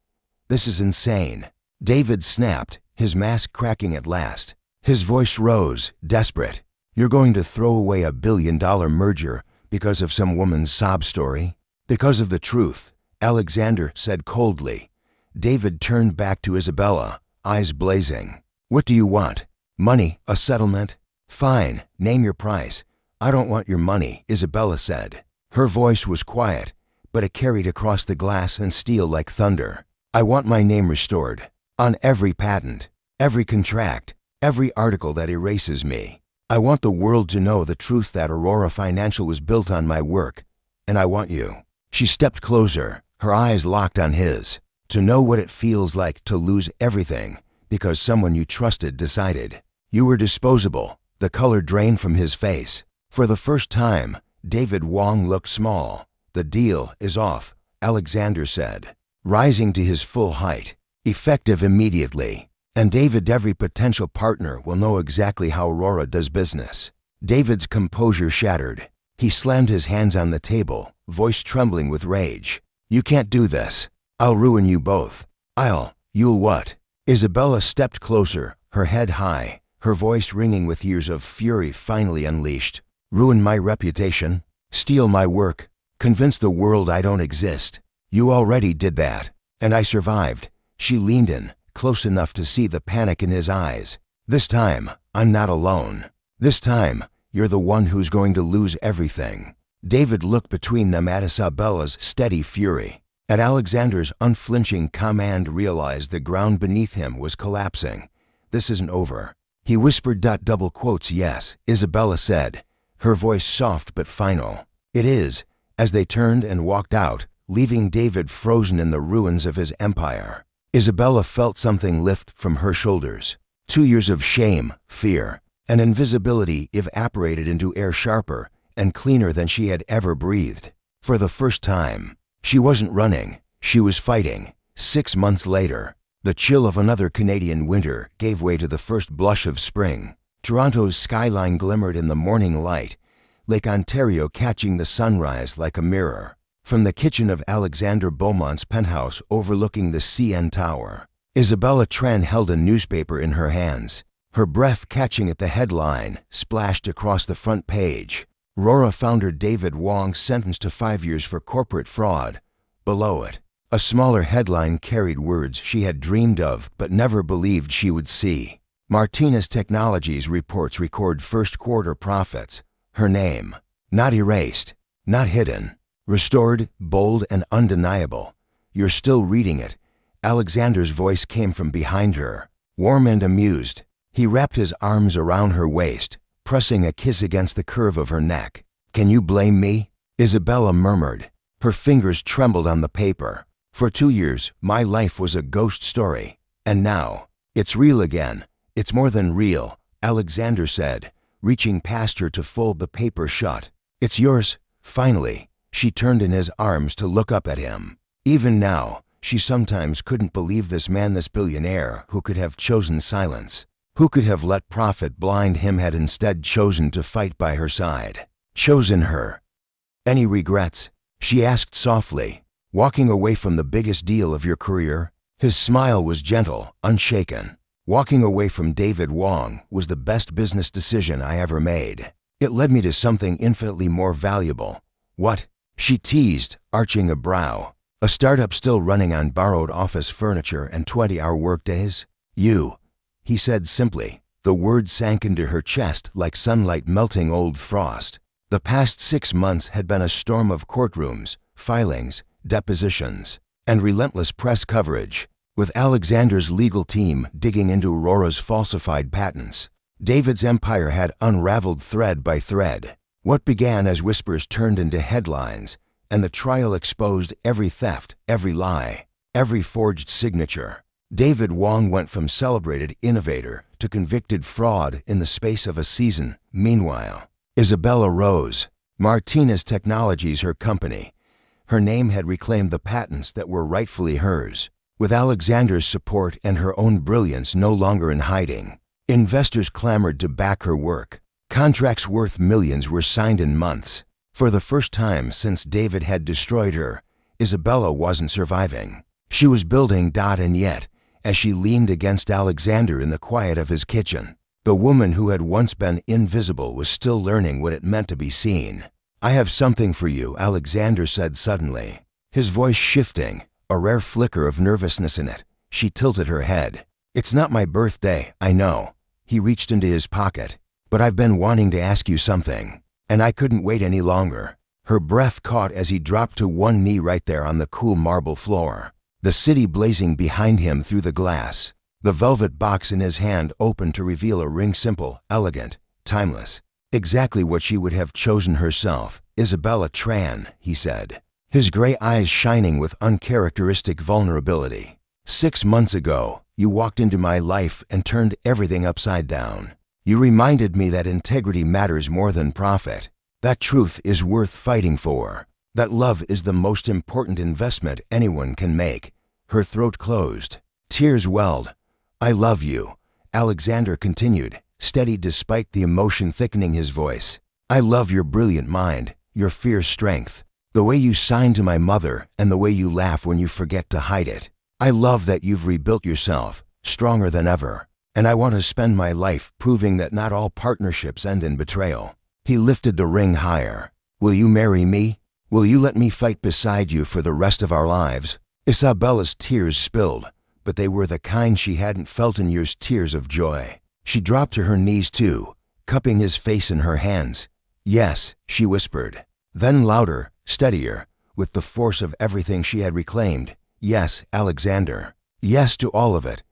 This is insane. David snapped, his mask cracking at last. His voice rose, desperate. You're going to throw away a billion-dollar merger because of some woman's sob story? Because of the truth, Alexander said coldly. David turned back to Isabella, eyes blazing. What do you want? Money, a settlement? Fine, name your price. I don't want your money, Isabella said. Her voice was quiet, but it carried across the glass and steel like thunder. I want my name restored. On every patent, every contract, every article that erases me. I want the world to know the truth that Aurora Financial was built on my work, and I want you. She stepped closer, her eyes locked on his. To know what it feels like to lose everything because someone you trusted decided. You were disposable. The color drained from his face. For the first time, David Wong looked small. The deal is off, Alexander said, rising to his full height. Effective immediately. And David, every potential partner will know exactly how Aurora does business. David's composure shattered. He slammed his hands on the table, voice trembling with rage. You can't do this. I'll ruin you both. You'll what? Isabella stepped closer, her head high, her voice ringing with years of fury finally unleashed. Ruin my reputation? Steal my work? Convince the world I don't exist? You already did that. And I survived. She leaned in, close enough to see the panic in his eyes. This time, I'm not alone. This time, you're the one who's going to lose everything. David looked between them at Isabella's steady fury. At Alexander's unflinching command, realized the ground beneath him was collapsing. This isn't over. He whispered. Double quotes, yes, Isabella said, her voice soft but final. It is, as they turned and walked out, leaving David frozen in the ruins of his empire. Isabella felt something lift from her shoulders. 2 years of shame, fear, and invisibility evaporated into air sharper and cleaner than she had ever breathed. For the first time, she wasn't running, she was fighting. 6 months later, the chill of another Canadian winter gave way to the first blush of spring. Toronto's skyline glimmered in the morning light, Lake Ontario catching the sunrise like a mirror. From the kitchen of Alexander Beaumont's penthouse overlooking the CN Tower, Isabella Tran held a newspaper in her hands, her breath catching at the headline splashed across the front page. Aurora founder David Wong sentenced to 5 years for corporate fraud. Below it, a smaller headline carried words she had dreamed of but never believed she would see. Martinez Technologies reports record first quarter profits. Her name. Not erased. Not hidden. Restored, bold, and undeniable. You're still reading it. Alexander's voice came from behind her, warm and amused. He wrapped his arms around her waist, pressing a kiss against the curve of her neck. Can you blame me? Isabella murmured. Her fingers trembled on the paper. For 2 years, my life was a ghost story. And now, it's real again. It's more than real, Alexander said, reaching past her to fold the paper shut. It's yours, finally. She turned in his arms to look up at him. Even now, she sometimes couldn't believe this man, this billionaire, who could have chosen silence, who could have let profit blind him, had instead chosen to fight by her side. Chosen her. Any regrets? She asked softly. Walking away from the biggest deal of your career? His smile was gentle, unshaken. Walking away from David Wong was the best business decision I ever made. It led me to something infinitely more valuable. What? She teased, arching a brow. A startup still running on borrowed office furniture and 20-hour workdays? You, he said simply. The word sank into her chest like sunlight melting old frost. The past 6 months had been a storm of courtrooms, filings, depositions, and relentless press coverage, with Alexander's legal team digging into Aurora's falsified patents. David's empire had unraveled thread by thread. What began as whispers turned into headlines, and the trial exposed every theft, every lie, every forged signature. David Wong went from celebrated innovator to convicted fraud in the space of a season. Meanwhile, Isabella rose. Martinez Technologies, her company. Her name had reclaimed the patents that were rightfully hers. With Alexander's support and her own brilliance no longer in hiding, investors clamored to back her work. Contracts worth millions were signed in months. For the first time since David had destroyed her, Isabella wasn't surviving. She was building. And yet, as she leaned against Alexander in the quiet of his kitchen, the woman who had once been invisible was still learning what it meant to be seen. I have something for you, Alexander said suddenly, his voice shifting, a rare flicker of nervousness in it. She tilted her head. It's not my birthday, I know. He reached into his pocket. But I've been wanting to ask you something, and I couldn't wait any longer. Her breath caught as he dropped to one knee right there on the cool marble floor, the city blazing behind him through the glass. The velvet box in his hand opened to reveal a ring, simple, elegant, timeless. Exactly what she would have chosen herself. Isabella Tran, he said, his gray eyes shining with uncharacteristic vulnerability. 6 months ago, you walked into my life and turned everything upside down. You reminded me that integrity matters more than profit. That truth is worth fighting for. That love is the most important investment anyone can make. Her throat closed. Tears welled. I love you, Alexander continued, steady despite the emotion thickening his voice. I love your brilliant mind, your fierce strength, the way you sign to my mother, and the way you laugh when you forget to hide it. I love that you've rebuilt yourself, stronger than ever. And I want to spend my life proving that not all partnerships end in betrayal. He lifted the ring higher. Will you marry me? Will you let me fight beside you for the rest of our lives? Isabella's tears spilled, but they were the kind she hadn't felt in years, tears of joy. She dropped to her knees too, cupping his face in her hands. Yes, she whispered. Then louder, steadier, with the force of everything she had reclaimed. Yes, Alexander. Yes to all of it.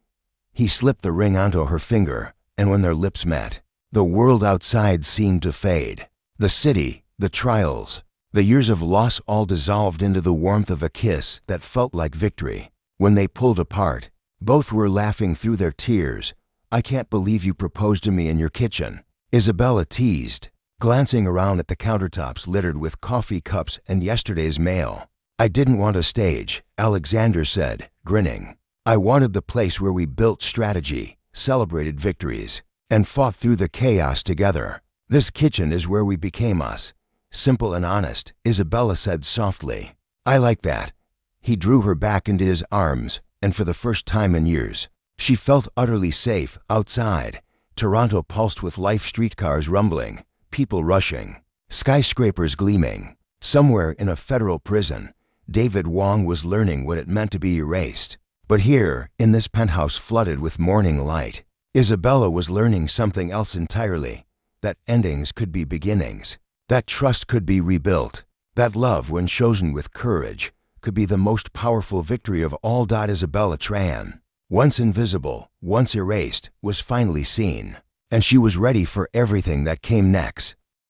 He slipped the ring onto her finger, and when their lips met, the world outside seemed to fade. The city, the trials, the years of loss all dissolved into the warmth of a kiss that felt like victory. When they pulled apart, both were laughing through their tears. I can't believe you proposed to me in your kitchen, Isabella teased, glancing around at the countertops littered with coffee cups and yesterday's mail. I didn't want a stage, Alexander said, grinning. I wanted the place where we built strategy, celebrated victories, and fought through the chaos together. This kitchen is where we became us. Simple and honest, Isabella said softly. I like that. He drew her back into his arms, and for the first time in years, she felt utterly safe outside. Toronto pulsed with life, streetcars rumbling, people rushing, skyscrapers gleaming. Somewhere in a federal prison, David Wong was learning what it meant to be erased. But here, in this penthouse flooded with morning light, Isabella was learning something else entirely, that endings could be beginnings, that trust could be rebuilt, that love, when chosen with courage, could be the most powerful victory of all. Isabella Tran, once invisible, once erased, was finally seen, and she was ready for everything that came next.